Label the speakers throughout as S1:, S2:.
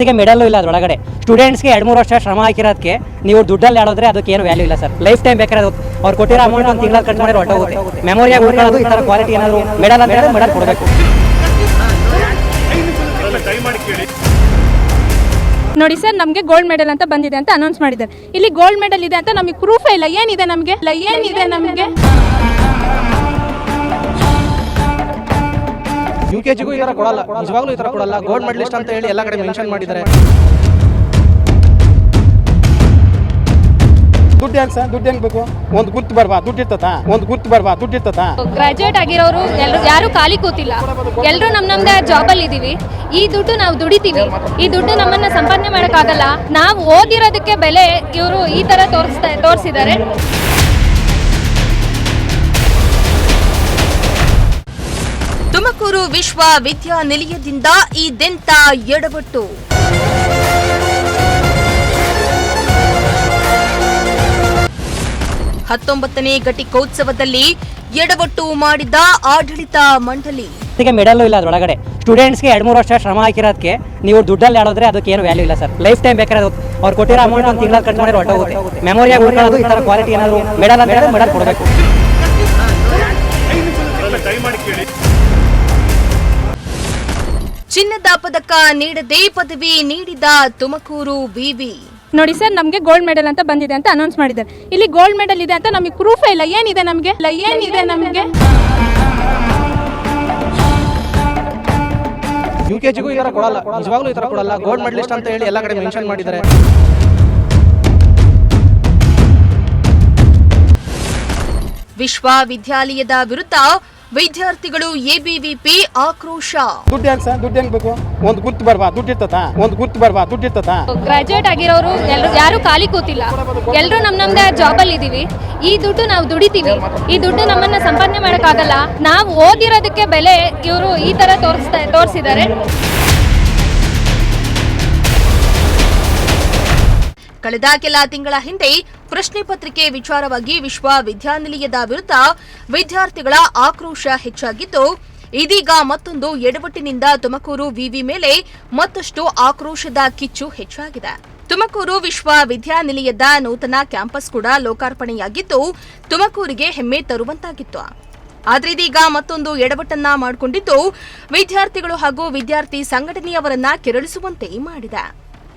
S1: ಈಗ ಮೆಡಲ್ ಇಲ್ಲ ಅದರೊಳಗಡೆ ಸ್ಟೂಡೆಂಟ್ಸ್ಗೆ 2-3 ವರ್ಷ ಶ್ರಮ ಹಾಕಿರೋದಕ್ಕೆ ನೀವು ದುಡ್ಡಲ್ಲಿ ಆಡೋದ್ರೆ ಅದಕ್ಕೆ ಏನು ವ್ಯಾಲ್ಯೂ ಇಲ್ಲ ಸರ್. ಲೈಫ್ ಟೈಮ್ ಬೇಕಾದ್ರೆ ಅವ್ರು ಕೊಟ್ಟಿರೋ ಅಮೌಂಟ್ ಒಂದು ತಿಂಗಳ ಖರ್ಚು ಮಾಡಿ ಹೊರಟೋಗುತ್ತೆ. ಮೆಮೊರಿಯಾಗಿ ಉಳ್ಕೊಳ್ಳೋದು ಈ ಥರ ಕ್ವಾಲಿಟಿ ಏನಾದರೂ ಮೆಡಲ್ ಅಂತ ಹೇಳಿದ್ರೆ ಮೆಡಲ್ ಕೊಡಬೇಕು.
S2: ನೋಡಿ ಸರ್, ನಮಗೆ ಗೋಲ್ಡ್ ಮೆಡಲ್ ಅಂತ ಬಂದಿದೆ ಅಂತ ಅನೌನ್ಸ್ ಮಾಡಿದ್ದಾರೆ. ಇಲ್ಲಿ ಗೋಲ್ಡ್ ಮೆಡಲ್ ಇದೆ ಅಂತ ನಮಗೆ ಪ್ರೂಫೇ ಇಲ್ಲ. ಏನಿದೆ ನಮಗೆ?
S3: UKGಗೂ ಈ ತರ ಕೊಡಲ್ಲ, ನಿಜವಾಗ್ಲೂ ಈ ತರ ಕೊಡಲ್ಲ. ಗೋಲ್ಡ್ ಮೆಡಲಿಸ್ಟ್ ಅಂತ ಹೇಳಿ ಎಲ್ಲ ಕಡೆ ಮೆನ್ಷನ್ ಮಾಡಿದ್ದಾರೆ.
S4: ದುಡ್ಡು ಯಾಕೆ ಸರ್? ದುಡ್ಡು ಹೆಂಗ್ ಬೇಕು? ಒಂದು ಗುರ್ತು ಬರ್ಬಾ ದುಡ್ಡು ಇರ್ತತಾ?
S2: ಗ್ರಾಜುಯೇಟ್ ಆಗಿರೋರು ಯಾರು ಖಾಲಿ ಕೂತಿಲ್ಲ. ಎಲ್ಲರೂ ನಮ್ದೇ ಜಾಬಲ್ಲಿ ಇದೀವಿ. ಈ ದುಡ್ಡು ನಾವು ದುಡಿತೀವಿ. ಈ ದುಡ್ಡು ನಮ್ಮನ್ನ ಸಂಪಾದನೆ ಮಾಡೋಕ್ಕಾಗಲ್ಲ. ನಾವು ಓದಿರೋದಕ್ಕೆ ಬೆಲೆ ಇವರು ಈ ತರ ತೋರಿಸಿದ್ದಾರೆ.
S5: ತುಮಕೂರು ವಿಶ್ವವಿದ್ಯಾನಿಲಯದಿಂದ ಇದೆಂತ ಎಡವಟ್ಟು. ಹತ್ತೊಂಬತ್ತನೇ ಘಟಿಕೋತ್ಸವದಲ್ಲಿ ಎಡವಟ್ಟು ಮಾಡಿದ ಆಡಳಿತ ಮಂಡಳಿ.
S1: ಈಗ ಮೆಡಲ್ ಇಲ್ಲ ಅದರೊಳಗಡೆ ಸ್ಟೂಡೆಂಟ್ಸ್ಗೆ 2-3 ವರ್ಷ ಶ್ರಮ ಹಾಕಿರೋದಕ್ಕೆ ನೀವು ದುಡ್ಡಲ್ಲಿ ಆಡೋದ್ರೆ ಅದಕ್ಕೆ ಏನು ವ್ಯಾಲ್ಯೂ ಇಲ್ಲ ಸರ್. ಲೈಫ್ ಟೈಮ್ ಬೇಕಾದ್ರೆ ಅವ್ರು ಕೊಟ್ಟಿರೋ ಅಮೌಂಟ್ ಒಂದು ತಿಂಗಳ ಖರ್ಚು ಮಾಡಿ ಹೊರಟೋಗುತ್ತೆ. ಮೆಮೊರಿಯಾಗಿ ಉಳ್ಕೊಳ್ಳೋದು ಈ ಥರ ಕ್ವಾಲಿಟಿ ಏನಾದರೂ ಮೆಡಲ್ ಅಂತ ಹೇಳಿದ್ರೆ ಮೆಡಲ್ ಕೊಡಬೇಕು.
S5: ಚಿನ್ನದ ಪದಕ ನೀಡದೆ ಪದವಿ ನೀಡಿದ ತುಮಕೂರು ವಿವಿ.
S2: ನೋಡಿ ಸರ್, ನಮಗೆ ಗೋಲ್ಡ್ ಮೆಡಲ್ ಅಂತ ಬಂದಿದೆ ಅಂತ ಅನೌನ್ಸ್ ಮಾಡಿದ್ದಾರೆ. ಇಲ್ಲಿ ಗೋಲ್ಡ್ ಮೆಡಲ್ ಇದೆ ಅಂತ ನಮಗೆ ಪ್ರೂಫೇ ಇಲ್ಲ. ಏನಿದೆ ನಮಗೆ?
S3: UKGಗೂ ಈ ತರ ಕೊಡಲ್ಲ, ನಿಜವಾಗ್ಲೂ ಈ ತರ ಕೊಡಲ್ಲ. ಗೋಲ್ಡ್ ಮೆಡಲಿಸ್ಟ್ ಅಂತ ಹೇಳಿ ಎಲ್ಲ ಕಡೆ ಮೆನ್ಷನ್ ಮಾಡಿದ್ದಾರೆ.
S5: ವಿಶ್ವವಿದ್ಯಾಲಯದ ವಿರುದ್ಧ ವಿದ್ಯಾರ್ಥಿಗಳು ಎಬಿವಿಪಿ ಆಕ್ರೋಶ.
S4: ದುಡ್ಡು ಯಾಕೆ ಸರ್? ದುಡ್ಡು ಹೆಂಗ್ ಬೇಕು? ಒಂದು ಗುರ್ತು ಬರ್ಬಾ ದುಡ್ಡು ಇರ್ತತಾ?
S2: ಗ್ರಾಜುಯೇಟ್ ಆಗಿರೋರು ಯಾರು ಖಾಲಿ ಕೂತಿಲ್ಲ. ಎಲ್ಲರೂ ನಮ್ದೇ ಜಾಬಲ್ಲಿ ಇದೀವಿ. ಈ ದುಡ್ಡು ನಾವು ದುಡಿತೀವಿ. ಈ ದುಡ್ಡು ನಮ್ಮನ್ನ ಸಂಪಾದನೆ ಮಾಡೋಕ್ಕಾಗಲ್ಲ. ನಾವು ಓದಿರೋದಕ್ಕೆ ಬೆಲೆ ಇವರು ಈ ತರ ತೋರಿಸಿದ್ದಾರೆ.
S5: ಕಳೆದ ಕೆಲ ತಿಂಗಳ ಹಿಂದೆ ಪ್ರಶ್ನೆ ಪತ್ರಿಕೆ ವಿಚಾರವಾಗಿ ವಿಶ್ವವಿದ್ಯಾನಿಲಯದ ವಿರುದ್ಧ ವಿದ್ಯಾರ್ಥಿಗಳ ಆಕ್ರೋಶ ಹೆಚ್ಚಾಗಿದ್ದು, ಇದೀಗ ಮತ್ತೊಂದು ಎಡವಟ್ಟಿನಿಂದ ತುಮಕೂರು ವಿವಿ ಮೇಲೆ ಮತ್ತಷ್ಟು ಆಕ್ರೋಶದ ಕಿಚ್ಚು ಹೆಚ್ಚಾಗಿದೆ. ತುಮಕೂರು ವಿಶ್ವವಿದ್ಯಾನಿಲಯದ ನೂತನ ಕ್ಯಾಂಪಸ್ ಕೂಡ ಲೋಕಾರ್ಪಣೆಯಾಗಿದ್ದು ತುಮಕೂರಿಗೆ ಹೆಮ್ಮೆ ತರುವಂತಾಗಿತ್ತು. ಆದ್ರೆ ಇದೀಗ ಮತ್ತೊಂದು ಎಡವಟ್ಟನ್ನ ಮಾಡಿಕೊಂಡಿದ್ದು ವಿದ್ಯಾರ್ಥಿಗಳು ಹಾಗೂ ವಿದ್ಯಾರ್ಥಿ ಸಂಘಟನೆಯವರನ್ನ ಕೆರಳಿಸುವಂತೆ ಮಾಡಿದೆ.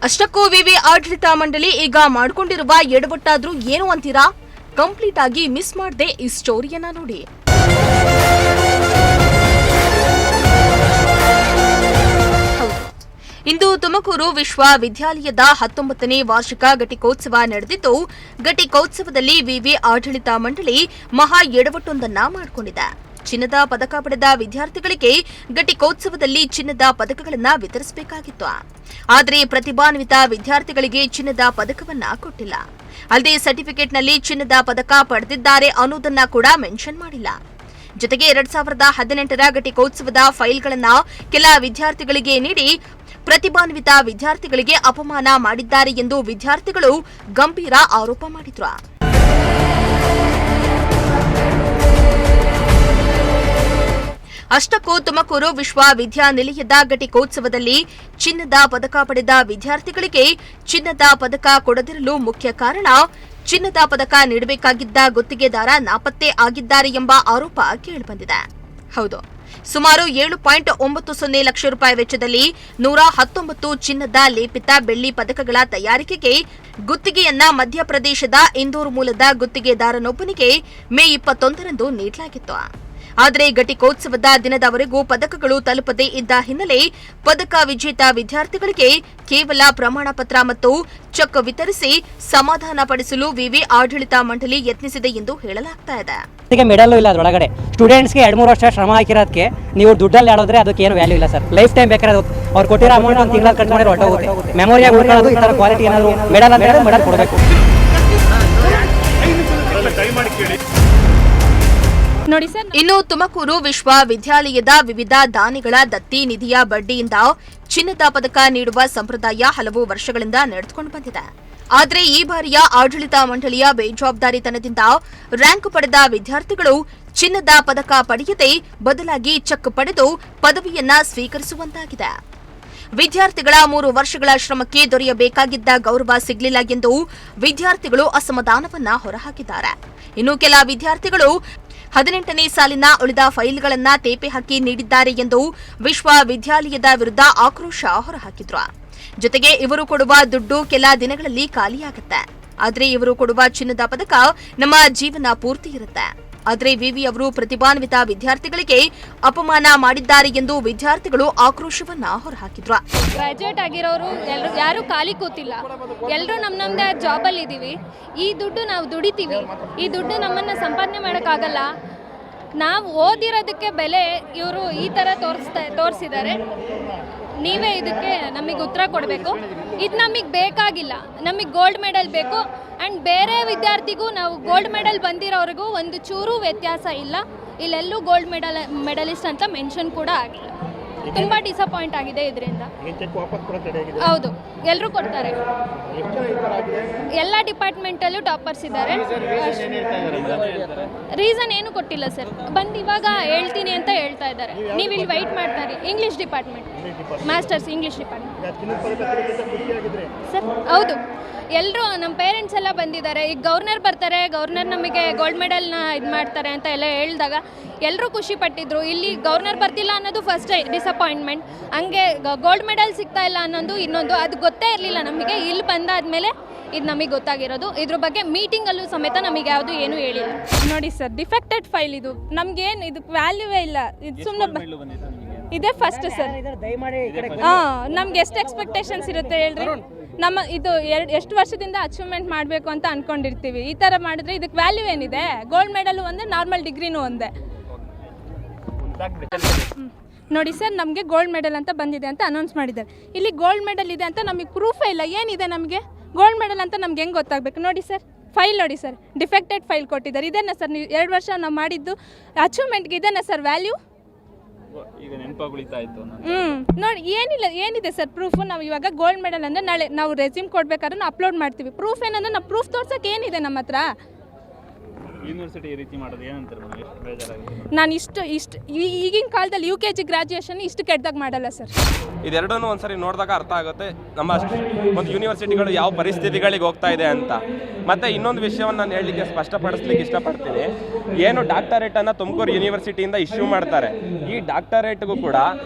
S5: ಅಷ್ಟಕ್ಕೂ ವಿವಿ ಆಡಳಿತ ಮಂಡಳಿ ಈಗ ಮಾಡಿಕೊಂಡಿರುವ ಎಡವಟ್ಟಾದ್ರೂ ಏನು ಅಂತೀರಾ? ಕಂಪ್ಲೀಟ್ ಆಗಿ ಮಿಸ್ ಮಾಡದೆ ಈ ಸ್ಟೋರಿಯನ್ನ ನೋಡಿ. ಇಂದು ತುಮಕೂರು ವಿಶ್ವವಿದ್ಯಾಲಯದ 19ನೇ ವಾರ್ಷಿಕ ಘಟಿಕೋತ್ಸವ ನಡೆದಿದ್ದು, ಘಟಿಕೋತ್ಸವದಲ್ಲಿ ವಿವಿ ಆಡಳಿತ ಮಂಡಳಿ ಮಹಾ ಎಡವಟ್ಟೊಂದನ್ನ ಮಾಡಿಕೊಂಡಿದೆ. ಚಿನ್ನದ ಪದಕ ಪಡೆದ ವಿದ್ಯಾರ್ಥಿಗಳಿಗೆ ಘಟಿಕೋತ್ಸವದಲ್ಲಿ ಚಿನ್ನದ ಪದಕಗಳನ್ನ ವಿತರಿಸಬೇಕಾಗಿತ್ತು. ಆದರೆ ಪ್ರತಿಭಾನ್ವಿತ ವಿದ್ಯಾರ್ಥಿಗಳಿಗೆ ಚಿನ್ನದ ಪದಕವನ್ನ ಕೊಟ್ಟಿಲ್ಲ. ಅಲ್ಲದೆ ಸರ್ಟಿಫಿಕೇಟ್ನಲ್ಲಿ ಚಿನ್ನದ ಪದಕ ಪಡೆದಿದ್ದಾರೆ ಅನ್ನೋದನ್ನ ಕೂಡ ಮೆನ್ಷನ್ ಮಾಡಿಲ್ಲ. ಜೊತೆಗೆ 2018ರ ಘಟಿಕೋತ್ಸವದ ಫೈಲ್ಗಳನ್ನ ಕೆಲ ವಿದ್ಯಾರ್ಥಿಗಳಿಗೆ ನೀಡಿ ಪ್ರತಿಭಾನ್ವಿತ ವಿದ್ಯಾರ್ಥಿಗಳಿಗೆ ಅಪಮಾನ ಮಾಡಿದ್ದಾರೆ ಎಂದು ವಿದ್ಯಾರ್ಥಿಗಳು ಗಂಭೀರ ಆರೋಪ ಮಾಡಿದ್ರು. ಅಷ್ಟಕ್ಕೂ ತುಮಕೂರು ವಿಶ್ವವಿದ್ಯಾನಿಲಯದ ಘಟಿಕೋತ್ಸವದಲ್ಲಿ ಚಿನ್ನದ ಪದಕ ಪಡೆದ ವಿದ್ಯಾರ್ಥಿಗಳಿಗೆ ಚಿನ್ನದ ಪದಕ ಕೊಡದಿರಲು ಮುಖ್ಯ ಕಾರಣ ಚಿನ್ನದ ಪದಕ ನೀಡಬೇಕಾಗಿದ್ದ ಗುತ್ತಿಗೆದಾರ ನಾಪತ್ತೆ ಆಗಿದ್ದಾರೆ ಎಂಬ ಆರೋಪ ಕೇಳಿಬಂದಿದೆ. ಹೌದು, ಸುಮಾರು 7.90 ಲಕ್ಷ ರೂಪಾಯಿ ವೆಚ್ಚದಲ್ಲಿ 119 ಚಿನ್ನದ ಲೇಪಿತ ಬೆಳ್ಳಿ ಪದಕಗಳ ತಯಾರಿಕೆಗೆ ಗುತ್ತಿಗೆಯನ್ನ ಮಧ್ಯಪ್ರದೇಶದ ಇಂದೋರ್ ಮೂಲದ ಗುತ್ತಿಗೆದಾರನೊಬ್ಬನಿಗೆ ಮೇ 21ರಂದು ನೀಡಲಾಗಿತ್ತು. ಆದರೆ ಘಟಿಕೋತ್ಸವದ ದಿನದವರೆಗೂ ಪದಕಗಳು ತಲುಪದೇ ಇದ್ದ ಹಿನ್ನೆಲೆ ಪದಕ ವಿಜೇತ ವಿದ್ಯಾರ್ಥಿಗಳಿಗೆ ಕೇವಲ ಪ್ರಮಾಣ ಪತ್ರ ಮತ್ತು ಚೆಕ್ ವಿತರಿಸಿ ಸಮಾಧಾನ ಪಡಿಸಲು ವಿವಿ ಆಡಳಿತ ಮಂಡಳಿ ಯತ್ನಿಸಿದೆ ಎಂದು ಹೇಳಲಾಗ್ತಾ ಇದೆ.
S1: ಈಗ ಮೆಡಲ್ ಇಲ್ಲ ಅದರೊಳಗಡೆ ಸ್ಟೂಡೆಂಟ್ಸ್ಗೆ 2-3 ವರ್ಷ ಶ್ರಮ ಹಾಕಿರೋದಕ್ಕೆ ನೀವು ದುಡ್ಡಲ್ಲಿ ಆಡೋದ್ರೆ ಅದಕ್ಕೆ ಏನು ವ್ಯಾಲ್ಯೂ ಇಲ್ಲ ಸರ್. ಲೈಫ್ ಟೈಮ್ ಬೇಕಾದ್ರೆ ಅವ್ರು ಕೊಟ್ಟಿರೋ ಅಮೌಂಟ್ ಒಂದು ತಿಂಗಳ ಖರ್ಚು ಮಾಡಿ ಹೊರಟೋಗುತ್ತೆ. ಮೆಮೊರಿಯಾಗಿ ಉಳ್ಕೊಳ್ಳೋದು ಈ ಥರ ಕ್ವಾಲಿಟಿ ಏನಾದರೂ ಮೆಡಲ್ ಅಂತ ಹೇಳಿದ್ರೆ ಮೆಡಲ್ ಕೊಡಬೇಕು.
S2: ನೋಡಿ ಸರ್,
S5: ಇನ್ನು ತುಮಕೂರು ವಿಶ್ವವಿದ್ಯಾಲಯದ ವಿವಿಧ ದಾನಿಗಳ ದತ್ತಿ ನಿಧಿಯ ಬಡ್ಡಿಯಿಂದ ಚಿನ್ನದ ಪದಕ ನೀಡುವ ಸಂಪ್ರದಾಯ ಹಲವು ವರ್ಷಗಳಿಂದ ನಡೆದುಕೊಂಡು ಬಂದಿದೆ. ಆದರೆ ಈ ಬಾರಿಯ ಆಡಳಿತ ಮಂಡಳಿಯ ಬೇಜವಾಬ್ದಾರಿತನದಿಂದ ರ್ಯಾಂಕ್ ಪಡೆದ ವಿದ್ಯಾರ್ಥಿಗಳು ಚಿನ್ನದ ಪದಕ ಪಡೆಯದೆ ಬದಲಾಗಿ ಚೆಕ್ ಪಡೆದು ಪದವಿಯನ್ನ ಸ್ವೀಕರಿಸುವಂತಾಗಿದೆ. ವಿದ್ಯಾರ್ಥಿಗಳ 3 ವರ್ಷಗಳ ಶ್ರಮಕ್ಕೆ ದೊರೆಯಬೇಕಾಗಿದ್ದ ಗೌರವ ಸಿಗಲಿಲ್ಲ ಎಂದು ವಿದ್ಯಾರ್ಥಿಗಳು ಅಸಮಾಧಾನವನ್ನ ಹೊರಹಾಕಿದ್ದಾರೆ. ಇನ್ನು ಕೆಲ ವಿದ್ಯಾರ್ಥಿಗಳು 18ನೇ ಸಾಲಿನ ಉಳಿದ ಫೈಲ್ಗಳನ್ನ ತೇಪೆ ಹಾಕಿ ನೀಡಿದ್ದಾರೆ ಎಂದು ವಿಶ್ವವಿದ್ಯಾಲಯದ ವಿರುದ್ಧ ಆಕ್ರೋಶ ಹೊರಹಾಕಿದ್ರು. ಜೊತೆಗೆ ಇವರು ಕೊಡುವ ದುಡ್ಡು ಕೆಲ ದಿನಗಳಲ್ಲಿ ಖಾಲಿಯಾಗುತ್ತೆ. ಆದ್ರೆ ಇವರು ಕೊಡುವ ಚಿನ್ನದ ಪದಕ ನಮ್ಮ ಜೀವನ ಪೂರ್ತಿ ಇರುತ್ತೆ. ಆದ್ರೆ ವಿವಿ ಅವರು ಪ್ರತಿಭಾನ್ವಿತ ವಿದ್ಯಾರ್ಥಿಗಳಿಗೆ ಅಪಮಾನ ಮಾಡಿದ್ದಾರೆ ಎಂದು ವಿದ್ಯಾರ್ಥಿಗಳು ಆಕ್ರೋಶವನ್ನ ಹೊರಹಾಕಿದ್ರು.
S2: ಗ್ರಾಜುಯೇಟ್ ಆಗಿರೋರು ಯಾರು ಖಾಲಿ ಕೂತಿಲ್ಲ, ಎಲ್ಲರೂ ನಮ್ಮದೇ ಜಾಬಲ್ಲಿ ಇದ್ದೀವಿ. ಈ ದುಡ್ಡು ನಾವು ದುಡಿತೀವಿ, ಈ ದುಡ್ಡು ನಮ್ಮನ್ನು ಸಂಪಾದನೆ ಮಾಡೋಕ್ಕಾಗಲ್ಲ. ನಾವು ಓದಿರೋದಕ್ಕೆ ಬೆಲೆ ಇವರು ಈ ಥರ ತೋರಿಸಿದ್ದಾರೆ. ನೀವೇ ಇದಕ್ಕೆ ನಮಗೆ ಉತ್ತರ ಕೊಡಬೇಕು. ಇದು ನಮಗೆ ಬೇಕಾಗಿಲ್ಲ, ನಮಗೆ ಗೋಲ್ಡ್ ಮೆಡಲ್ ಬೇಕು. ಆ್ಯಂಡ್ ಬೇರೆ ವಿದ್ಯಾರ್ಥಿಗೂ ನಾವು ಗೋಲ್ಡ್ ಮೆಡಲ್ ಬಂದಿರೋರಿಗೂ ಒಂದು ಚೂರು ವ್ಯತ್ಯಾಸ ಇಲ್ಲ. ಇಲ್ಲೆಲ್ಲೂ ಗೋಲ್ಡ್ ಮೆಡಲಿಸ್ಟ್ ಅಂತ ಮೆನ್ಷನ್ ಕೂಡ ಆಗಿಲ್ಲ. ತುಂಬ ಡಿಸಪಾಯಿಂಟ್ ಆಗಿದೆ ಇದರಿಂದ. ಹೌದು, ಎಲ್ಲರೂ ಕೊಡ್ತಾರೆ. ಎಲ್ಲ ಡಿಪಾರ್ಟ್ಮೆಂಟಲ್ಲೂ ಟಾಪರ್ಸ್ ಇದ್ದಾರೆ. ರೀಸನ್ ಏನು ಕೊಟ್ಟಿಲ್ಲ ಸರ್. ಬಂದು ಇವಾಗ ಹೇಳ್ತೀನಿ ಅಂತ ಹೇಳ್ತಾ ಇದ್ದಾರೆ. ನೀವು ಇಲ್ಲಿ ವೆಯ್ಟ್ ಮಾಡ್ತಾರೆ. English department, masters English department sir. ಹೌದು, ಎಲ್ಲರೂ ನಮ್ಮ ಪೇರೆಂಟ್ಸ್ ಎಲ್ಲ ಬಂದಿದ್ದಾರೆ. ಈಗ ಗವರ್ನರ್ ಬರ್ತಾರೆ, ಗವರ್ನರ್ ನಮಗೆ ಗೋಲ್ಡ್ ಮೆಡಲ್ನ ಇದು ಮಾಡ್ತಾರೆ ಅಂತ ಎಲ್ಲ ಹೇಳಿದಾಗ ಎಲ್ಲರೂ ಖುಷಿ ಪಟ್ಟಿದ್ರು. ಇಲ್ಲಿ ಗವರ್ನರ್ ಬರ್ತಿಲ್ಲ ಅನ್ನೋದು ಫಸ್ಟ್ ಡಿಸಪಾಯಿಂಟ್ಮೆಂಟ್. ಹಂಗೆ ಗೋಲ್ಡ್ ಮೆಡಲ್ ಸಿಗ್ತಾ ಇಲ್ಲ ಅನ್ನೋದು ಇನ್ನೊಂದು. ಅದು ಗೊತ್ತೇ ಇರಲಿಲ್ಲ ನಮಗೆ. ಇಲ್ಲಿ ಬಂದಾದ್ಮೇಲೆ ಇದು ನಮಗೆ ಗೊತ್ತಾಗಿರೋದು. ಇದ್ರ ಬಗ್ಗೆ ಮೀಟಿಂಗಲ್ಲೂ ಸಮೇತ ನಮಗೆ ಯಾವುದು ಏನೂ ಹೇಳಿಲ್ಲ.
S6: ನೋಡಿ ಸರ್, ಡಿಫೆಕ್ಟೆಡ್ ಫೈಲ್ ಇದು. ನಮ್ಗೇನು ಇದಕ್ಕೆ ವ್ಯಾಲ್ಯೂವೇ ಇಲ್ಲ. ಇದು ಸುಮ್ಮನೆ ಇದೇ ಫಸ್ಟ್ ಸರ್. ನಮ್ಗೆ ಎಷ್ಟು ಎಕ್ಸ್ಪೆಕ್ಟೇಷನ್ಸ್ ಇರುತ್ತೆ ಹೇಳ್ರಿ. ನಮ್ಮ ಇದು ಎಷ್ಟು ವರ್ಷದಿಂದ ಅಚೀವ್ಮೆಂಟ್ ಮಾಡಬೇಕು ಅಂತ ಅನ್ಕೊಂಡಿರ್ತೀವಿ. ಈ ಥರ ಮಾಡಿದ್ರೆ ಇದಕ್ಕೆ ವ್ಯಾಲ್ಯೂ ಏನಿದೆ? ಗೋಲ್ಡ್ ಮೆಡಲ್ ಒಂದೇ, ನಾರ್ಮಲ್ ಡಿಗ್ರಿನೂ ಒಂದೇ. ನೋಡಿ ಸರ್, ನಮಗೆ ಗೋಲ್ಡ್ ಮೆಡಲ್ ಅಂತ ಬಂದಿದೆ ಅಂತ ಅನೌನ್ಸ್ ಮಾಡಿದ್ದಾರೆ. ಇಲ್ಲಿ ಗೋಲ್ಡ್ ಮೆಡಲ್ ಇದೆ ಅಂತ ನಮಗೆ ಪ್ರೂಫೇ ಇಲ್ಲ. ಏನಿದೆ ನಮಗೆ ಗೋಲ್ಡ್ ಮೆಡಲ್ ಅಂತ ನಮ್ಗೆ ಹೆಂಗೆ ಗೊತ್ತಾಗಬೇಕು? ನೋಡಿ ಸರ್, ಫೈಲ್ ನೋಡಿ ಸರ್, ಡಿಫೆಕ್ಟೆಡ್ ಫೈಲ್ ಕೊಟ್ಟಿದ್ದಾರೆ. ಇದೇನಾ ಸರ್ ನೀವು 2 ವರ್ಷ ನಾವು ಮಾಡಿದ್ದು ಅಚೀವ್ಮೆಂಟ್ಗೆ ಇದೇನಾ ಸರ್ ವ್ಯಾಲ್ಯೂ?
S7: ಈಗ ನೆನಪಾಗುಳಿತಾ ಇತ್ತು.
S6: ನೋಡಿ, ಏನಿದೆ ಸರ್ ಪ್ರೂಫ್? ನಾವು ಇವಾಗ ಗೋಲ್ಡ್ ಮೆಡಲ್ ಅಂದರೆ ನಾಳೆ ನಾವು ರೆಸ್ಯೂಮ್ ಕೊಡ್ಬೇಕಾದ್ರೆ ನಾವು ಅಪ್ಲೋಡ್ ಮಾಡ್ತೀವಿ. ಪ್ರೂಫ್ ಏನಂದ್ರೆ ನಾವು ಪ್ರೂಫ್ ತೋರ್ಸೋಕೆ ಏನಿದೆ ನಮ್ಮ ಹತ್ರ?
S7: ಯೂನಿವರ್ಸಿಟಿ ಈ ರೀತಿ ಮಾಡೋದು ಏನಂತಾರೆ ಮೇಡಮ್? ಎಷ್ಟು ಬೇಜಾರಾಗಿದೆ.
S6: ನಾನು ಇಷ್ಟು ಈಗಿನ ಕಾಲದಲ್ಲಿ UKG ಗ್ರಾಜುಯೇಷನ್ ಇಷ್ಟು ಕೆಟ್ಟದಾಗ ಮಾಡಲ್ಲ ಸರ್.
S8: ಇದೆರಡನ್ನೂ ಒಂದ್ಸರಿ ನೋಡಿದಾಗ ಅರ್ಥ ಆಗುತ್ತೆ ನಮ್ಮ ಒಂದು ಯೂನಿವರ್ಸಿಟಿಗಳು ಯಾವ ಪರಿಸ್ಥಿತಿಗಳಿಗೆ ಹೋಗ್ತಾ ಇದೆ ಅಂತ. ಮತ್ತು ಇನ್ನೊಂದು ವಿಷಯವನ್ನು ನಾನು ಹೇಳಲಿಕ್ಕೆ ಸ್ಪಷ್ಟಪಡಿಸ್ಲಿಕ್ಕೆ ಇಷ್ಟಪಡ್ತೀನಿ. ಏನು ಡಾಕ್ಟರೇಟನ್ನು ತುಮಕೂರು ಯೂನಿವರ್ಸಿಟಿಯಿಂದ ಇಶ್ಯೂ ಮಾಡ್ತಾರೆ, ಈ ಡಾಕ್ಟರೇಟ್ಗೂ ಕೂಡ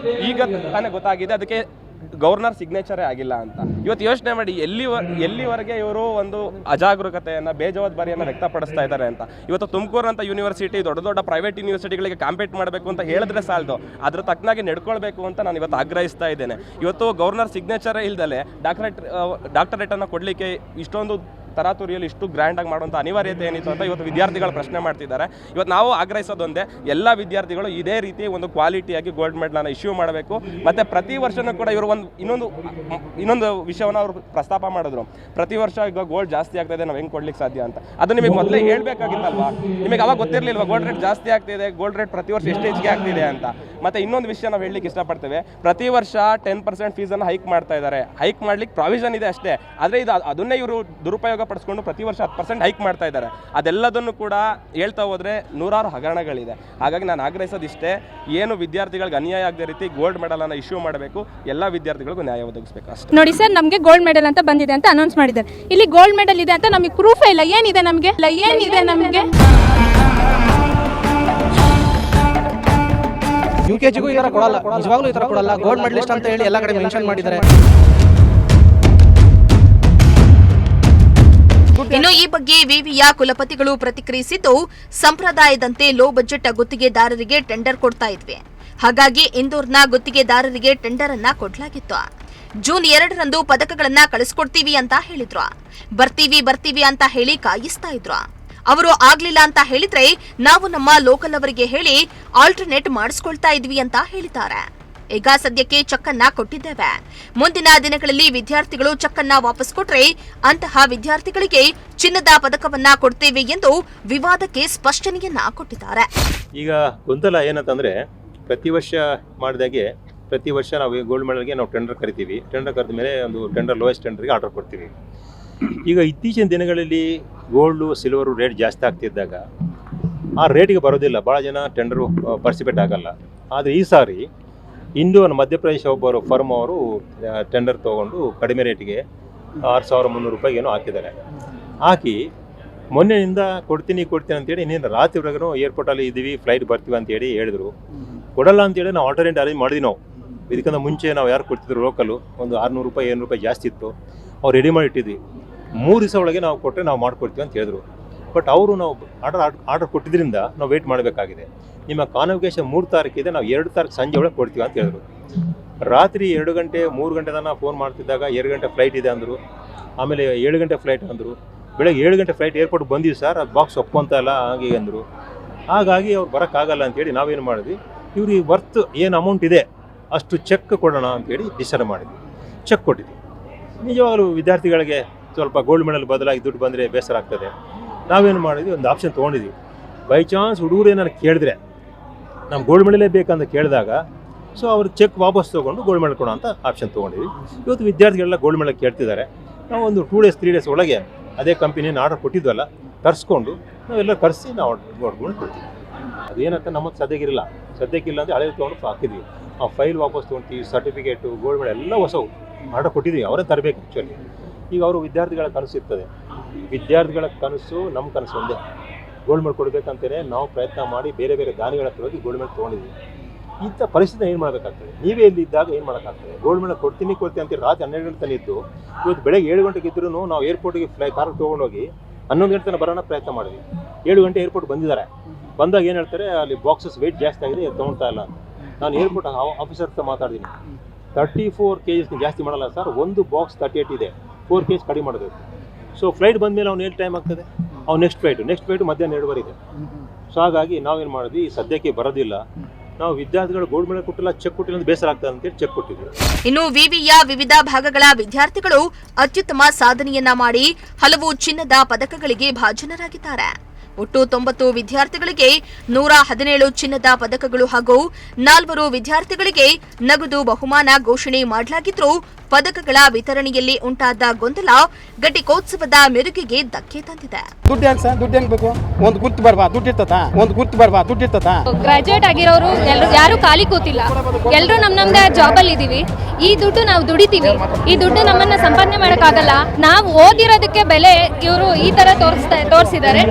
S8: ಈಗ ತಾನೇ ಗೊತ್ತಾಗಿದೆ ಅದಕ್ಕೆ ಗವರ್ನರ್ ಸಿಗ್ನೇಚರೇ ಆಗಿಲ್ಲ ಅಂತ. ಇವತ್ತು ಯೋಚನೆ ಮಾಡಿ ಎಲ್ಲಿವರೆಗೆ ಇವರು ಒಂದು ಅಜಾಗರೂಕತೆಯನ್ನು, ಬೇಜವಾಬ್ದಾರಿಯನ್ನು ವ್ಯಕ್ತಪಡಿಸ್ತಾ ಇದ್ದಾರೆ ಅಂತ. ಇವತ್ತು ತುಮಕೂರು ಅಂತ ಯೂನಿವರ್ಸಿಟಿ ದೊಡ್ಡ ಪ್ರೈವೇಟ್ ಯೂನಿವರ್ಸಿಟಿಗಳಿಗೆ ಕಾಂಪೀಟ್ ಮಾಡಬೇಕು ಅಂತ ಹೇಳಿದ್ರೆ ಸಾಲದು, ಅದ್ರ ತಕ್ಕನಾಗಿ ನಡ್ಕೊಳ್ಬೇಕು ಅಂತ ನಾನು ಇವತ್ತು ಆಗ್ರಹಿಸ್ತಾ ಇದ್ದೇನೆ. ಇವತ್ತು ಗವರ್ನರ್ ಸಿಗ್ನೇಚರೇ ಇಲ್ದಲೆ ಡಾಕ್ಟರೇಟನ್ನು ಕೊಡಲಿಕ್ಕೆ ಇಷ್ಟೊಂದು ತರಾತುರಿಯಲ್ಲಿ ಇಷ್ಟು ಗ್ರ್ಯಾಂಡಾಗಿ ಮಾಡುವಂಥ ಅನಿವಾರ್ಯತೆ ಏನಿತ್ತು ಅಂತ ಇವತ್ತು ವಿದ್ಯಾರ್ಥಿಗಳು ಪ್ರಶ್ನೆ ಮಾಡ್ತಿದ್ದಾರೆ. ಇವತ್ತು ನಾವು ಆಗ್ರಹಿಸೋದೊಂದೇ, ಎಲ್ಲ ವಿದ್ಯಾರ್ಥಿಗಳು ಇದೇ ರೀತಿ ಒಂದು ಕ್ವಾಲಿಟಿಯಾಗಿ ಗೋಲ್ಡ್ ಮೆಡಲನ್ನು ಇಶ್ಯೂ ಮಾಡಬೇಕು. ಮತ್ತು ಪ್ರತಿ ವರ್ಷವೂ ಕೂಡ ಇವರು ಇನ್ನೊಂದು ವಿಷಯವನ್ನು ಅವರು ಪ್ರಸ್ತಾಪ ಮಾಡಿದ್ರು. ಪ್ರತಿ ವರ್ಷ ಈಗ ಗೋಲ್ಡ್ ಜಾಸ್ತಿ ಆಗ್ತಾಯಿದೆ, ನಾವು ಹೆಂಗೆ ಕೊಡ್ಲಿಕ್ಕೆ ಸಾಧ್ಯ ಅಂತ. ಅದು ನಿಮಗೆ ಮೊದಲೇ ಹೇಳಬೇಕಾಗಿತ್ತಲ್ವಾ? ನಿಮಗೆ ಅವಾಗ ಗೊತ್ತಿರಲಿಲ್ವಾ ಗೋಲ್ಡ್ ರೇಟ್ ಜಾಸ್ತಿ ಆಗ್ತಿದೆ, ಗೋಲ್ಡ್ ರೇಟ್ ಪ್ರತಿ ವರ್ಷ ಎಷ್ಟು ಹೆಚ್ಚಿಗೆ ಆಗ್ತಿದೆ ಅಂತ? ಮತ್ತು ಇನ್ನೊಂದು ವಿಷಯ ನಾವು ಹೇಳಲಿಕ್ಕೆ ಇಷ್ಟಪಡ್ತೇವೆ, ಪ್ರತಿ ವರ್ಷ 10% ಫೀಸನ್ನು ಹೈಕ್ ಮಾಡ್ತಾ ಇದ್ದಾರೆ. ಹೈಕ್ ಮಾಡ್ಲಿಕ್ಕೆ ಪ್ರಾವಿಷನ್ ಇದೆ ಅಷ್ಟೇ, ಆದರೆ ಅದನ್ನೇ ಇವರು ದುರುಪಯೋಗ ಪಡಿಸ್ಕೊಂಡು ಪ್ರತಿ ವರ್ಷ 10% ಹೈಕ್ ಮಾಡ್ತಾ ಇದ್ದಾರೆ. ಅದೆಲ್ಲದನ್ನು ಕೂಡ ಹೇಳ್ತಾ ಹೋದರೆ ನೂರಾರು ಹಗರಣಗಳಿದೆ. ಹಾಗಾಗಿ ನಾನು ಆಗ್ರಹಿಸೋದಿಷ್ಟೇ, ಏನು ವಿದ್ಯಾರ್ಥಿಗಳಿಗೆ ಅನ್ಯಾಯ ಆಗದ ರೀತಿ ಗೋಲ್ಡ್ ಮೆಡಲನ್ನು ಇಶ್ಯೂ ಮಾಡಬೇಕು, ಎಲ್ಲ ವಿದ್ಯಾರ್ಥಿಗಳಿಗೂ ನ್ಯಾಯ ಒದಗಿಸಬೇಕು ಅಷ್ಟೇ.
S6: ನೋಡಿ ಸರ್, ನಮಗೆ ಗೋಲ್ಡ್ ಮೆಡಲ್ ಅಂತ ಬಂದಿದೆ ಅಂತ ಅನೌನ್ಸ್ ಮಾಡಿದ್ದಾರೆ. ಇಲ್ಲಿ ಗೋಲ್ಡ್ ಮೆಡಲ್ ಇದೆ ಅಂತ ನಮಗೆ ಪ್ರೂಫೇ ಇಲ್ಲ. ಏನಿದೆ ನಮಗೆ?
S3: UKGಗೂ ಈ ಥರ ಕೊಡಲ್ಲ, ನಿಜವಾಗ್ಲೂ ಈ ಥರ ಕೊಡಲ್ಲ. ಗೋಲ್ಡ್ ಮೆಡಲಿಸ್ಟ್ ಅಂತ ಹೇಳಿ ಎಲ್ಲ ಕಡೆ ಮೆನ್ಷನ್ ಮಾಡಿದ್ದಾರೆ.
S5: ಇನ್ನು ಈ ಬಗ್ಗೆ ವಿವಿಯ ಕುಲಪತಿಗಳು ಪ್ರತಿಕ್ರಿಯಿಸಿದ್ದು, ಸಂಪ್ರದಾಯದಂತೆ ಲೋ ಬಜೆಟ್ ಗುತ್ತಿಗೆದಾರರಿಗೆ ಟೆಂಡರ್ ಕೊಡ್ತಾ ಇದ್ವಿ. ಹಾಗಾಗಿ ಇಂದೋರ್ನ ಗುತ್ತಿಗೆದಾರರಿಗೆ ಟೆಂಡರ್ ಅನ್ನ ಕೊಡ್ಲಾಗಿತ್ತು. ಜೂನ್ 2ರಂದು ಪದಕಗಳನ್ನ ಕಳಿಸ್ಕೊಡ್ತೀವಿ ಅಂತ ಹೇಳಿದ್ರು. ಬರ್ತೀವಿ ಅಂತ ಹೇಳಿ ಕಾಯಿಸ್ತಾ ಇದ್ರು. ಅವರು ಆಗ್ಲಿಲ್ಲ ಅಂತ ಹೇಳಿದ್ರೆ ನಾವು ನಮ್ಮ ಲೋಕಲ್ ಅವರಿಗೆ ಹೇಳಿ ಆಲ್ಟರ್ನೇಟ್ ಮಾಡಿಸ್ಕೊಳ್ತಾ ಇದ್ವಿ ಅಂತ ಹೇಳಿದ್ದಾರೆ. ಈಗ ಸದ್ಯಕ್ಕೆ ಚೆಕ್ ಅನ್ನ ಕೊಟ್ಟಿದ್ದೇವೆ. ಮುಂದಿನ ದಿನಗಳಲ್ಲಿ ವಿದ್ಯಾರ್ಥಿಗಳು ಚೆಕ್ ಅನ್ನ ವಾಪಸ್ ಕೊಟ್ರೆ ಅಂತಹ ವಿದ್ಯಾರ್ಥಿಗಳಿಗೆ ಚಿನ್ನದ ಪದಕವನ್ನ ಕೊಡ್ತೇವೆ ಎಂದು ವಿವಾದಕ್ಕೆ ಸ್ಪಷ್ಟನೆಯನ್ನ ಕೊಟ್ಟಿದ್ದಾರೆ.
S9: ಈಗ ಗೊಂದಲ ಏನಂತಂದ್ರೆ, ಪ್ರತಿ ವರ್ಷ ಮಾಡಿದಾಗೆ ಪ್ರತಿ ವರ್ಷ ನಾವು ಗೋಲ್ಡ್ ಮೆಡಲ್ಗೆ ನಾವು ಟೆಂಡರ್ ಕರಿತೀವಿ. ಟೆಂಡರ್ ಕರೆದ ಮೇಲೆ ಒಂದು ಟೆಂಡರ್ ಲೋಯೆಸ್ಟ್ ಟೆಂಡರ್ಗೆ ಆರ್ಡರ್ ಕೊಡ್ತೀವಿ. ಈಗ ಇತ್ತೀಚಿನ ದಿನಗಳಲ್ಲಿ ಗೋಲ್ಡು ಸಿಲ್ವರು ರೇಟ್ ಜಾಸ್ತಿ ಆಗ್ತಿದ್ದಾಗ ಆ ರೇಟಿಗೆ ಬರೋದಿಲ್ಲ, ಭಾಳ ಜನ ಟೆಂಡರು ಪಾರ್ಟಿಸಿಪೇಟ್ ಆಗಲ್ಲ. ಆದರೆ ಈ ಸಾರಿ ಇಂದು ಮಧ್ಯಪ್ರದೇಶ ಒಬ್ಬರು ಫರ್ಮ್ ಅವರು ಟೆಂಡರ್ ತೊಗೊಂಡು ಕಡಿಮೆ ರೇಟಿಗೆ 6,300 ರೂಪಾಯಿಗೆ ಏನೋ ಹಾಕಿದ್ದಾರೆ. ಹಾಕಿ ಮೊನ್ನೆಯಿಂದ ಕೊಡ್ತೀನಿ ಅಂತೇಳಿ ಇನ್ನೇನು ರಾತ್ರಿವರೆಗೂ ಏರ್ಪೋರ್ಟಲ್ಲಿ ಇದ್ದೀವಿ, ಫ್ಲೈಟ್ ಬರ್ತೀವಿ ಅಂತೇಳಿ ಹೇಳಿದ್ರು. ಕೊಡಲ್ಲ ಅಂತೇಳಿ ನಾವು ಆಲ್ಟರ್ನೇಟ್ ಅರೇಂಜ್ ಮಾಡಿದ್ವಿ. ನಾವು ಇದಕ್ಕಿಂತ ಮುಂಚೆ ನಾವು ಯಾರು ಕೊಡ್ತಿದ್ರು ಲೋಕಲು ಒಂದು 600 ರೂಪಾಯಿ 700 ರೂಪಾಯಿ ಜಾಸ್ತಿ ಇತ್ತು, ಅವ್ರು ರೆಡಿ ಮಾಡಿ ಇಟ್ಟಿದ್ವಿ. 3 ದಿವಸ ಒಳಗೆ ನಾವು ಕೊಟ್ಟರೆ ನಾವು ಮಾಡಿಕೊಡ್ತೀವಿ ಅಂತ ಹೇಳಿದ್ರು. ಬಟ್ ಅವರು ನಾವು ಆರ್ಡರ್ ಕೊಟ್ಟಿದ್ದರಿಂದ ನಾವು ವೆಯ್ಟ್ ಮಾಡಬೇಕಾಗಿದೆ. ನಿಮ್ಮ ಕಾನ್ವೊಕೇಶನ್ 3 ತಾರೀಕಿದೆ, ನಾವು 2 ತಾರೀಕು ಸಂಜೆ ಒಳಗೆ ಕೊಡ್ತೀವಿ ಅಂತ ಹೇಳಿದ್ರು. ರಾತ್ರಿ 2 ಗಂಟೆ 3 ಗಂಟೆ ತನಕ ಫೋನ್ ಮಾಡ್ತಿದ್ದಾಗ 2 ಗಂಟೆ ಫ್ಲೈಟ್ ಇದೆ ಅಂದರು. ಆಮೇಲೆ 7 ಗಂಟೆ ಫ್ಲೈಟ್ ಅಂದರು. ಬೆಳಗ್ಗೆ 7 ಗಂಟೆ ಫ್ಲೈಟ್ ಏರ್ಪೋರ್ಟ್ ಬಂದಿವಿ ಸರ್, ಅದು ಬಾಕ್ಸ್ ಒಪ್ಪಂತ ಇಲ್ಲ ಹಾಗೆ ಅಂದರು. ಹಾಗಾಗಿ ಅವ್ರು ಬರೋಕ್ಕಾಗಲ್ಲ ಅಂತೇಳಿ ನಾವೇನು ಮಾಡಿದ್ವಿ, ಇವ್ರಿಗೆ ವರ್ತ್ ಏನು ಅಮೌಂಟ್ ಇದೆ ಅಷ್ಟು ಚೆಕ್ ಕೊಡೋಣ ಅಂತೇಳಿ ಡಿಸೈಡ್ ಮಾಡಿದ್ವಿ. ಚೆಕ್ ಕೊಟ್ಟಿದ್ವಿ. ನಿಜವಾಗಲೂ ವಿದ್ಯಾರ್ಥಿಗಳಿಗೆ ಸ್ವಲ್ಪ ಗೋಲ್ಡ್ ಮೆಡಲ್ ಬದಲಾಗಿ ದುಡ್ಡು ಬಂದರೆ ಬೇಸರ ಆಗ್ತದೆ. ನಾವೇನು ಮಾಡಿದ್ವಿ, ಒಂದು ಆಪ್ಷನ್ ತೊಗೊಂಡಿದ್ವಿ. ಬೈ ಚಾನ್ಸ್ ಹುಡುಗರು ಏನಾರು ಕೇಳಿದ್ರೆ ನಮ್ಮ ಗೋಲ್ಡ್ ಮೆಡಲೇ ಬೇಕಂತ ಕೇಳಿದಾಗ ಸೊ ಅವ್ರು ಚೆಕ್ ವಾಪಸ್ ತೊಗೊಂಡು ಗೋಲ್ಡ್ ಮೆಡಲ್ ಕೊಡೋ ಅಂತ ಆಪ್ಷನ್ ತೊಗೊಂಡಿದ್ವಿ. ಇವತ್ತು ವಿದ್ಯಾರ್ಥಿಗಳೆಲ್ಲ ಗೋಲ್ಡ್ ಮೆಡಲ್ ಕೇಳ್ತಿದ್ದಾರೆ. ನಾವು ಒಂದು 2 ಡೇಸ್ 3 ಡೇಸ್ ಒಳಗೆ ಅದೇ ಕಂಪನಿಯನ್ನು ಆರ್ಡರ್ ಕೊಟ್ಟಿದ್ವಲ್ಲ ತರಿಸ್ಕೊಂಡು ನಾವೆಲ್ಲ ಕರೆಸಿ ನಾವು ಗೋಲ್ಡ್ ಮೆಡಲ್ ಕೊಡ್ತೀವಿ. ಅದೇನಂತ ನಮ್ಮದು ಸದ್ಯಕ್ಕಿಲ್ಲ ಅಂದರೆ ಹಳೆದು ತೊಗೊಂಡು ಹಾಕಿದ್ವಿ. ಆ ಫೈಲ್ ವಾಪಸ್ ತೊಗೊಳ್ತೀವಿ, ಸರ್ಟಿಫಿಕೇಟು ಗೋಲ್ಡ್ ಮೆಡಲ್ ಎಲ್ಲ ಹೊಸವು ಆರ್ಡರ್ ಕೊಟ್ಟಿದ್ವಿ. ಅವರೇ ತರಬೇಕು ಆ್ಯಕ್ಚುಲಿ. ಈಗ ಅವರು ವಿದ್ಯಾರ್ಥಿಗಳ ಕನಸು ಇರ್ತದೆ. ವಿದ್ಯಾರ್ಥಿಗಳ ಕನಸು ನಮ್ಮ ಕನಸು ಒಂದೇ, ಗೋಲ್ಡ್ ಮೆಡಲ್ ಕೊಡಬೇಕಂತಲೇ ನಾವು ಪ್ರಯತ್ನ ಮಾಡಿ ಬೇರೆ ಬೇರೆ ದಾನಿಗಳ ಹತ್ರ ಹೋಗಿ ಗೋಲ್ಡ್ ಮೆಡಲ್ ತೊಗೊಂಡಿದ್ವಿ. ಇಂಥ ಪರಿಸ್ಥಿತಿ ಏನು ಮಾಡಬೇಕಾಗ್ತದೆ? ನೀವೇ ಇಲ್ಲಿದ್ದಾಗ ಏನು ಮಾಡೋಕ್ಕಾಗ್ತದೆ? ಗೋಲ್ಡ್ ಮೆಡಲ್ ಕೊಡ್ತೀನಿ ಅಂತೇಳಿ ರಾತ್ರಿ 12 ಗಂಟೆ ತನಕ ಇದ್ದು, ಇವತ್ತು ಬೆಳಗ್ಗೆ 7 ಗಂಟೆಗೆ ಇದ್ರೂ ನಾವು ಏರ್ಪೋರ್ಟಿಗೆ ಕಾರ್ ತೊಗೊಂಡೋಗಿ 11 ಗಂಟೆ ತನಕ ಬರೋಣ ಪ್ರಯತ್ನ ಮಾಡಿದ್ವಿ. 7 ಗಂಟೆ ಏರ್ಪೋರ್ಟ್ ಬಂದಿದ್ದಾರೆ. ಬಂದಾಗ ಏನು ಹೇಳ್ತಾರೆ, ಅಲ್ಲಿ ಬಾಕ್ಸಸ್ ವೆಯ್ಟ್ ಜಾಸ್ತಿ ಆಗಿದೆ, ತೊಗೊಳ್ತಾ ಇಲ್ಲ. ನಾನು ಏರ್ಪೋರ್ಟ್ ಆಫೀಸರ್ ಹತ್ರ ಮಾತಾಡಿದ್ದೀನಿ. 34 kgs ಜಾಸ್ತಿ ಮಾಡಲ್ಲ ಸರ್, ಒಂದು ಬಾಕ್ಸ್ 38 ಇದೆ, 4 kg ಕಡಿಮೆ ಮಾಡೋದು. ಸೊ ಫ್ಲೈಟ್ ಬಂದಮೇಲೆ ಅವ್ನು ಏನು ಟೈಮ್ ಆಗ್ತದೆ, ಅವ್ನು ನೆಕ್ಸ್ಟ್ ಫ್ಲೈಟು ಮಧ್ಯಾಹ್ನ 2 ಇದೆ. ಸೊ ಹಾಗಾಗಿ ನಾವೇನು ಮಾಡಿದ್ವಿ, ಸದ್ಯಕ್ಕೆ ಬರೋದಿಲ್ಲ, ನಾವು ವಿದ್ಯಾರ್ಥಿಗಳು ಗೋಲ್ಡ್ ಮೆಡಲ್ ಕೊಟ್ಟಿಲ್ಲ, ಚೆಕ್ ಕೊಟ್ಟಿಲ್ಲ ಅಂತ ಬೇಸರ ಆಗ್ತದೆ ಅಂತೇಳಿ ಚೆಕ್ ಕೊಟ್ಟಿದ್ವಿ.
S5: ಇನ್ನು ವಿವಿಯ ವಿವಿಧ ಭಾಗಗಳ ವಿದ್ಯಾರ್ಥಿಗಳು ಅತ್ಯುತ್ತಮ ಸಾಧನೆಯನ್ನ ಮಾಡಿ ಹಲವು ಚಿನ್ನದ ಪದಕಗಳಿಗೆ ಭಾಜನರಾಗಿದ್ದಾರೆ. ಒಟ್ಟು 90 ವಿದ್ಯಾರ್ಥಿಗಳಿಗೆ 117 ಚಿನ್ನದ ಪದಕಗಳು ಹಾಗೂ 4 ವಿದ್ಯಾರ್ಥಿಗಳಿಗೆ ನಗದು ಬಹುಮಾನ ಘೋಷಣೆ ಮಾಡಲಾಗಿದ್ದರೂ ಪದಕಗಳ ವಿತರಣೆಯಲ್ಲಿ ಉಂಟಾದ ಗೊಂದಲ ಘಟಿಕೋತ್ಸವದ ಮೆರುಗಿಗೆ ಧಕ್ಕೆ ತಂದಿದೆ.
S4: ದುಡ್ಡು ಹೆಂಗ್ ಬೇಕು? ಒಂದು ಗುರ್ತು ಬರ್ಬಾ ದುಡ್ಡು ಇರ್ತದ.
S2: ಗ್ರಾಜುಯೇಟ್ ಆಗಿರೋರು ಯಾರು ಖಾಲಿ ಕೂತಿಲ್ಲ, ಎಲ್ಲರೂ ನಮ್ದೇ ಜಾಬ್ ಅಲ್ಲಿ ಇದೀವಿ. ಈ ದುಡ್ಡು ನಾವು ದುಡಿತೀವಿ, ಈ ದುಡ್ಡು ನಮ್ಮನ್ನ ಸಂಪಾದನೆ ಮಾಡೋಕ್ಕಾಗಲ್ಲ. ನಾವು ಓದಿರೋದಕ್ಕೆ ಬೆಲೆ ಇವರು ಈ ತರ ತೋರಿಸಿದ್ದಾರೆ.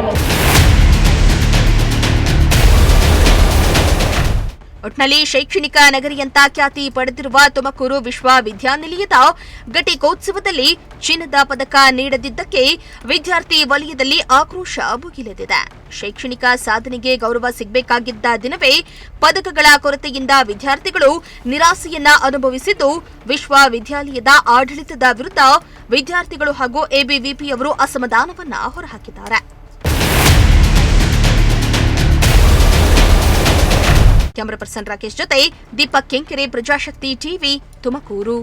S5: ಒಟ್ನಲ್ಲಿ ಶೈಕ್ಷಣಿಕ ನಗರಿಯಂತ ಖ್ಯಾತಿ ಪಡೆದಿರುವ ತುಮಕೂರು ವಿಶ್ವವಿದ್ಯಾನಿಲಯದ ಘಟಿಕೋತ್ಸವದಲ್ಲಿ ಚಿನ್ನದ ಪದಕ ನೀಡದಿದ್ದಕ್ಕೆ ವಿದ್ಯಾರ್ಥಿ ವಲಯದಲ್ಲಿ ಆಕ್ರೋಶ ಭುಗಿಲೆದಿದೆ. ಶೈಕ್ಷಣಿಕ ಸಾಧನೆಗೆ ಗೌರವ ಸಿಗಬೇಕಾಗಿದ್ದ ದಿನವೇ ಪದಕಗಳ ಕೊರತೆಯಿಂದ ವಿದ್ಯಾರ್ಥಿಗಳು ನಿರಾಸೆಯನ್ನ ಅನುಭವಿಸಿದ್ದು, ವಿಶ್ವವಿದ್ಯಾಲಯದ ಆಡಳಿತದ ವಿರುದ್ಧ ವಿದ್ಯಾರ್ಥಿಗಳು ಹಾಗೂ ಎಬಿವಿಪಿಯವರು ಅಸಮಾಧಾನವನ್ನ ಹೊರಹಾಕಿದ್ದಾರೆ. ಕ್ಯಾಮರಾ ಪರ್ಸನ್ ರಾಕೇಶ್ ಜೊತೆ ದೀಪಕ್ ಕೆಂಕೆರೆ, ಪ್ರಜಾಶಕ್ತಿ ಟಿವಿ, ತುಮಕೂರು.